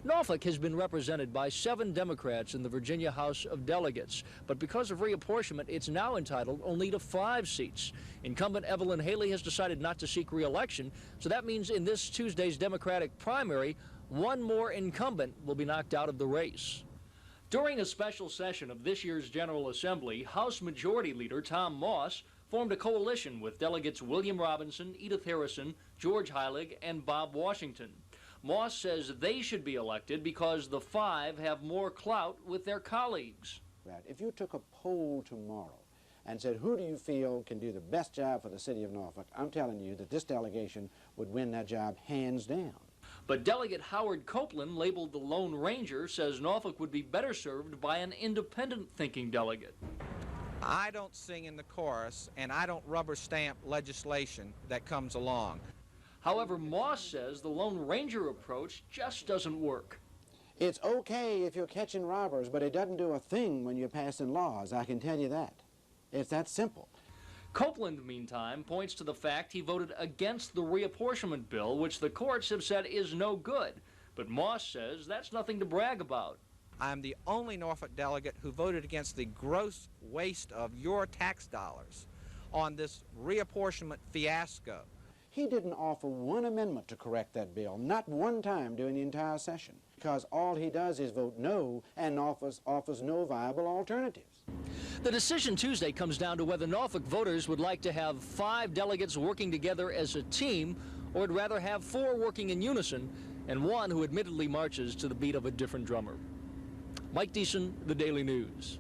Norfolk has been represented by 7 Democrats in the Virginia House of Delegates, but because of reapportionment, it's now entitled only to 5 seats. Incumbent Evelyn Haley has decided not to seek re-election, so that means in this Tuesday's Democratic primary, 1 more incumbent will be knocked out of the race. During a special session of this year's General Assembly, House Majority Leader Tom Moss formed a coalition with delegates William Robinson, Edith Harrison, George Heilig, and Bob Washington. Moss says they should be elected because the 5 have more clout with their colleagues. If you took a poll tomorrow and said, who do you feel can do the best job for the city of Norfolk, I'm telling you that this delegation would win that job hands down. But Delegate Howard Copeland, labeled the Lone Ranger, says Norfolk would be better served by an independent-thinking delegate. I don't sing in the chorus, and I don't rubber stamp legislation that comes along. However, Moss says the Lone Ranger approach just doesn't work. It's okay if you're catching robbers, but it doesn't do a thing when you're passing laws, I can tell you that. It's that simple. Copeland, meantime, points to the fact he voted against the reapportionment bill, which the courts have said is no good. But Moss says that's nothing to brag about. I'm the only Norfolk delegate who voted against the gross waste of your tax dollars on this reapportionment fiasco. He didn't offer one amendment to correct that bill, not one time during the entire session, because all he does is vote no and offers no viable alternatives. The decision Tuesday comes down to whether Norfolk voters would like to have 5 delegates working together as a team, or would rather have 4 working in unison and 1 who admittedly marches to the beat of a different drummer. Mike Deason, The Daily News.